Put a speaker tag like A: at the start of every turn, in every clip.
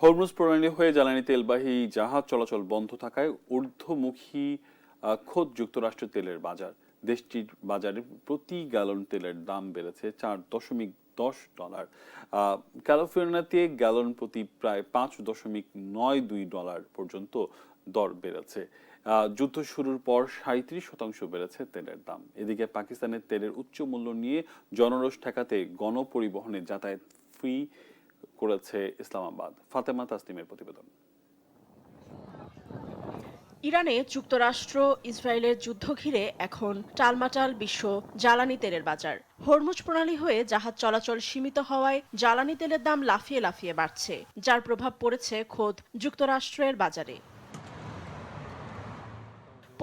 A: Hormuz প্রণালী হয়ে জ্বালানি তেলবাহী জাহাজ চলাচল বন্ধ থাকায় ঊর্ধ্বমুখী খোদ যুক্তরাষ্ট্রের তেলের বাজার। দেশটির বাজারে প্রতি গ্যালন তেলের দাম বেড়েছে $4.10। ক্যালিফোর্নিয়াতে গ্যালন প্রতি প্রায় $5.92 পর্যন্ত দর বেড়েছে। যুদ্ধ শুরুর পর 37% বেড়েছে তেলের দাম। এদিকে পাকিস্তানের তেলের উচ্চ মূল্য নিয়ে জনরোষ ঠেকাতে গণপরিবহনে যাতায়াত ফ্রি করেছে ইসলামাবাদ। ফাতেমা তাসনিমের প্রতিবেদন।
B: ইরানে যুক্তরাষ্ট্র ইসরায়েলের যুদ্ধ ঘিরে এখন টালমাটাল বিশ্ব জ্বালানি তেলের বাজার। হরমুজ প্রণালী হয়ে জাহাজ চলাচল সীমিত হওয়ায় জ্বালানি তেলের দাম লাফিয়ে লাফিয়ে বাড়ছে, যার প্রভাব পড়েছে খোদ যুক্তরাষ্ট্রের বাজারে।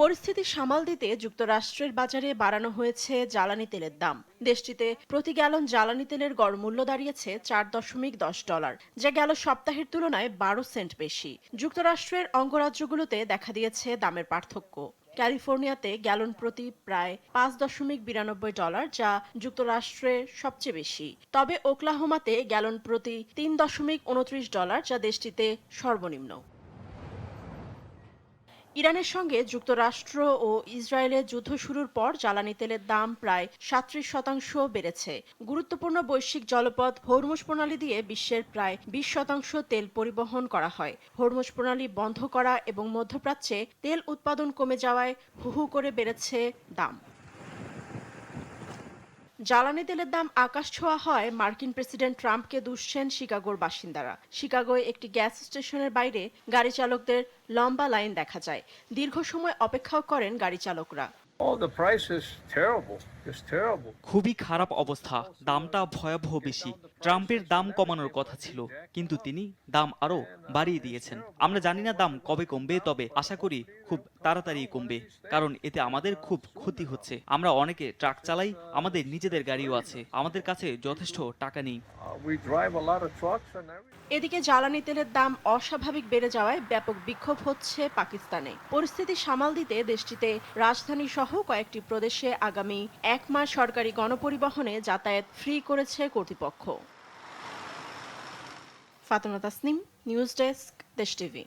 B: পরিস্থিতি সামাল দিতে যুক্তরাষ্ট্রের বাজারে বাড়ানো হয়েছে জ্বালানি তেলের দাম। দেশটিতে প্রতি গ্যালন জ্বালানি তেলের গড় মূল্য দাঁড়িয়েছে $4.10, যা গেল সপ্তাহের তুলনায় 12 সেন্ট বেশি। যুক্তরাষ্ট্রের অঙ্গরাজ্যগুলোতে দেখা দিয়েছে দামের পার্থক্য। ক্যালিফোর্নিয়াতে গ্যালন প্রতি প্রায় $5.92, যা যুক্তরাষ্ট্রে সবচেয়ে বেশি। তবে ওকলাহোমাতে গ্যালন প্রতি $3.29, যা দেশটিতে সর্বনিম্ন। ইরানের সঙ্গে যুক্তরাষ্ট্র ও ইসরায়েলের যুদ্ধ শুরুর পর জ্বালানি তেলের দাম প্রায় 37% বেড়েছে। গুরুত্বপূর্ণ বৈশ্বিক জলপথ হরমুজ প্রণালী দিয়ে বিশ্বের প্রায় 20% তেল পরিবহন করা হয়। হরমুজ প্রণালী বন্ধ করা এবং মধ্যপ্রাচ্যে তেল উৎপাদন কমে যাওয়ায় হু হু করে বেড়েছে দাম। জ্বালানি তেলের দাম আকাশ ছোঁয়া হয় মার্কিন প্রেসিডেন্ট ট্রাম্পকে দুষছেন শিকাগোর বাসিন্দারা। শিকাগোয় একটি গ্যাস স্টেশনের বাইরে গাড়ি চালকদের লম্বা লাইন দেখা যায়। দীর্ঘ সময় অপেক্ষাও করেন গাড়ি চালকরা।
C: খুবই খারাপ অবস্থা, দামটা ভয়াবহ বেশি। ট্রাম্পের দাম কমানোর কথা ছিল, কিন্তু তিনি দাম আরো বাড়িয়ে দিয়েছেন। আমরা জানি না দাম কবে কমবে, তবে আশা করি খুব তাড়াতাড়ি কমবে, কারণ এতে আমাদের খুব ক্ষতি হচ্ছে। আমরা অনেকে ট্রাক চালাই, আমাদের নিজেদের গাড়িও আছে, আমাদের কাছে যথেষ্ট টাকা নেই।
B: এদিকে জ্বালানি তেলের দাম অস্বাভাবিক বেড়ে যাওয়ায় ব্যাপক বিক্ষোভ হচ্ছে পাকিস্তানে। পরিস্থিতি সামাল দিতে দেশটিতে রাজধানী সহ কয়েকটি প্রদেশে আগামী 1 মাস সরকারি গণপরিবহনে যাতায়াত ফ্রি করেছে কর্তৃপক্ষ। ফাতেমা তাসনিম, নিউজ ডেস্ক, দেশ টিভি।